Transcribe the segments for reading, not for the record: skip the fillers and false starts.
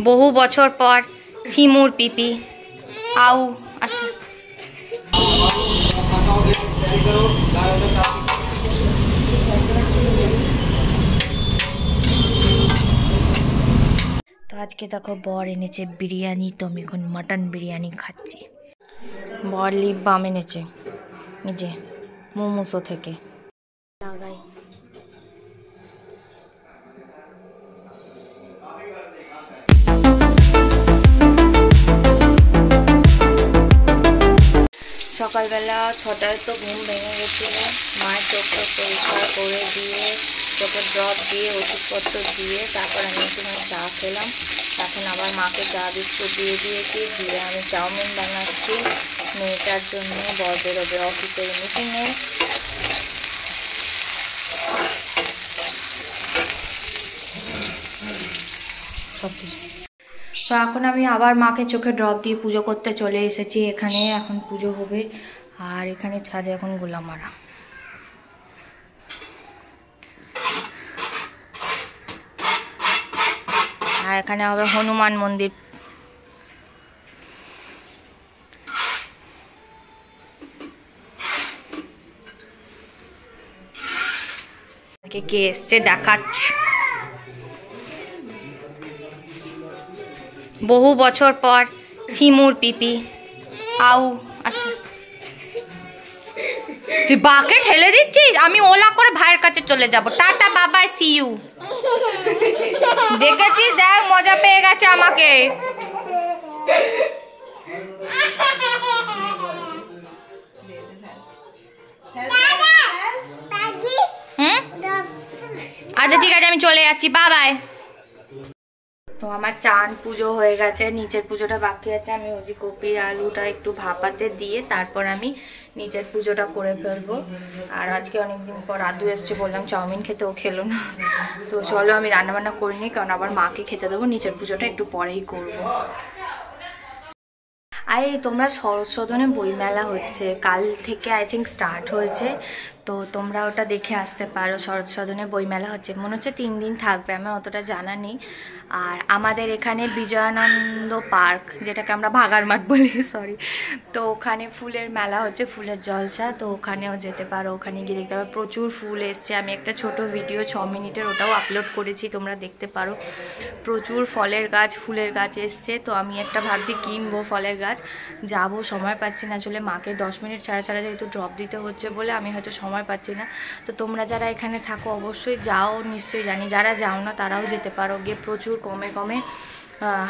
বহু বছর পর সিমুর পিপি আউ। আচ্ছা তো আজকে দেখো বর এনেছে বিরিয়ানি, তো আমি এখন মাটন বিরিয়ানি খাচ্ছি। বর লিপ বাম এনেছে নিজে মোমোসো থেকে। লাগাই সকালবেলা 6টায় তো ঘুম ভেঙে গেছিল। মায়ের চোখটা পরিষ্কার করে দিয়ে, চোখে ড্রপ দিয়ে, ওষুধপত্র দিয়ে তারপর আমি একটুখানি চা খেলাম। এখন আবার মাকে চা বিস্কুট দিয়ে দিয়েছি, দিয়ে আমি চাউমিন বানাচ্ছি মেয়েটার জন্য। বর বেরোবে অফিসের মিটিংয়ে। তো এখন আমি আবার মাকে চোখে ড্রপ দিয়ে পুজো করতে চলে এসেছি। এখানে এখন পুজো হবে, আর এখানে ছাদে এখন গোলা মারা। আর এখানে হবে হনুমান মন্দির। কে এসছে দেখাচ্ছে। বহু বছর পর সিমুর পিপি আউ। আচ্ছা তুই বাকে ঠেলে দিচ্ছিস, আমি ওলা করে ভাইয়ের কাছে চলে যাব। টাটা বাবাই সি ইউ। দেখেছিস, দেখ মজা পেয়ে গেছে আমাকে। আচ্ছা ঠিক আছে, আমি চলে যাচ্ছি, বাবাই। তো আমার চান পুজো হয়ে গেছে, নিচের পুজোটা বাকি আছে। আমি ওই কপি আলুটা একটু ভাপাতে দিয়ে তারপর আমি নিচের পুজোটা করে ফেলবো। আর আজকে অনেকদিন পর আদু এসছে, বললাম চাউমিন খেতে, ও খেলো না। তো চলো আমি রান্নাবান্না করিনি, কারণ আবার মাকে খেতে দেবো। নিচের পুজোটা একটু পরেই করবো। আরে তোমরা শরৎ সদনে বইমেলা হচ্ছে, কাল থেকে আই থিঙ্ক স্টার্ট হয়েছে। তো তোমরা ওটা দেখে আসতে পারো। শরৎ সদনে বইমেলা হচ্ছে, মনে হচ্ছে 3 দিন থাকবে, আমার অতটা জানা নেই। আর আমাদের এখানে বিজয়ানন্দ পার্ক, যেটাকে আমরা ভাগার মাঠ বলি, সরি, তো ওখানে ফুলের মেলা হচ্ছে, ফুলের জলসা। তো ওখানেও যেতে পারো, ওখানে গিয়ে দেখতে পারো প্রচুর ফুল এসছে। আমি একটা ছোট ভিডিও 6 মিনিটের ওটাও আপলোড করেছি, তোমরা দেখতে পারো। প্রচুর ফলের গাছ, ফুলের গাছ এসছে। তো আমি একটা ভাবছি কিনবো ফলের গাছ, যাবো, সময় পাচ্ছি না আসলে। মাকে 10 মিনিট ছাড়া ছাড়া যেহেতু ড্রপ দিতে হচ্ছে বলে আমি হয়তো সময় পাচ্ছি না। তো তোমরা যারা এখানে থাকো অবশ্যই যাও, নিশ্চয়ই জানি। যারা যাও না তারাও যেতে পারো, গিয়ে প্রচুর কমে কমে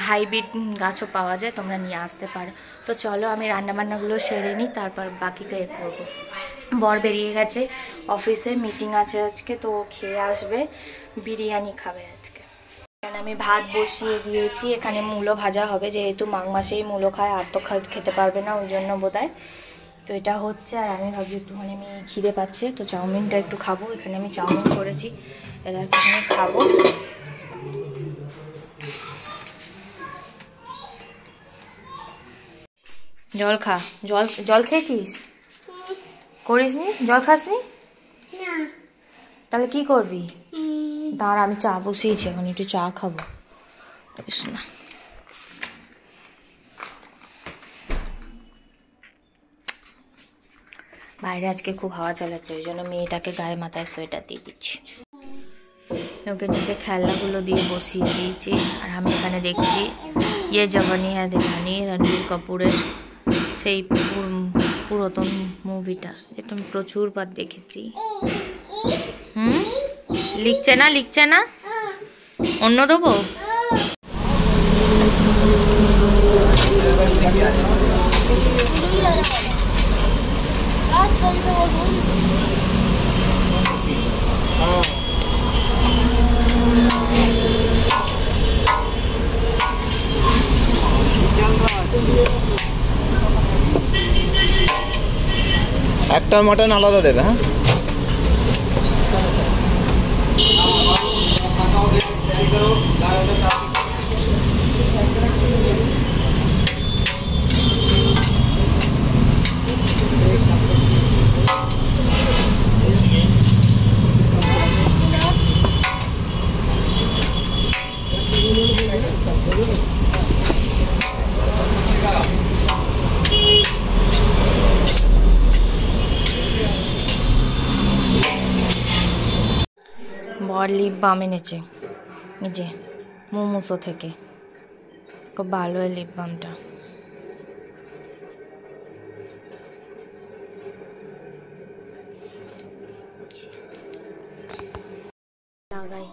হাইব্রিড গাছও পাওয়া যায়, তোমরা নিয়ে আসতে পারো। তো চলো আমি রান্নাবান্নাগুলো সেরে নিই, তারপর বাকিটা এ করবো। বর বেরিয়ে গেছে অফিসে, মিটিং আছে আজকে, তো খেয়ে আসবে, বিরিয়ানি খাবে আজকে। এখানে আমি ভাত বসিয়ে দিয়েছি, এখানে মূলো ভাজা হবে, যেহেতু মাঘ মাসেই মূলো খায়, আর তো খেতে পারবে না, ওই জন্য বোধহয়। তো এটা হচ্ছে, আর আমি ভাবছি একটুখানি আমি খিদে পাচ্ছে, তো চাউমিনটা একটু খাবো। এখানে আমি চাউমিন করেছি, এটা একটুখানি খাবো। জল খা, জল খেয়েছিস? করিস নি, জল খাসনি? তাহলে কি করবি? দাঁড়া, আমি চা বসিয়েছি, এখন একটু চা খাবো। না বাইরে আজকে খুব হাওয়া চালাচ্ছে, ওই জন্য মেয়েটাকে গায়ে মাথায় সোয়েটার দিয়ে দিচ্ছি। ওকে নিচে খেলনাগুলো দিয়ে বসিয়ে দিয়েছি। আর আমি এখানে দেখছি ইয়ে জওয়ানি হ্যায় দিওয়ানি, রণবীর কাপুরের সেই পুরাতন মুভিটা, যেটা আমি প্রচুর বার দেখেছি। লিখছে না, অন্য দেবো। একটা মটন আলাদা দেবে। হ্যাঁ বর লিপ বাম এনেছে, এই যে মোমোসো থেকে, খুব ভালো এই লিপ বামটা। লাগাই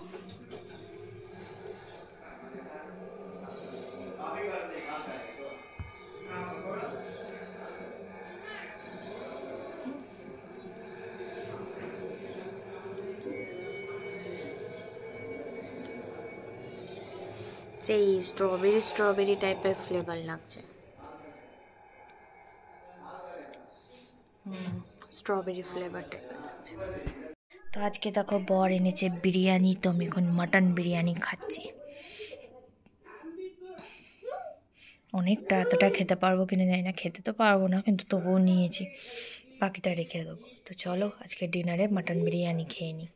সেই স্ট্রবেরি টাইপের ফ্লেভার লাগছে। স্ট্রবেরি ফ্লেভার টাইপের লাগছে। তো আজকে দেখো বর এনেছে বিরিয়ানি, তো আমি এখন মাটন বিরিয়ানি খাচ্ছি। অনেকটা, এতটা খেতে পারবো কিনা জানি না, খেতে তো পারবো না, কিন্তু তবুও নিয়েছি, বাকিটা রেখে দেবো। তো চলো আজকে ডিনারে মাটন বিরিয়ানি খেয়ে নিই।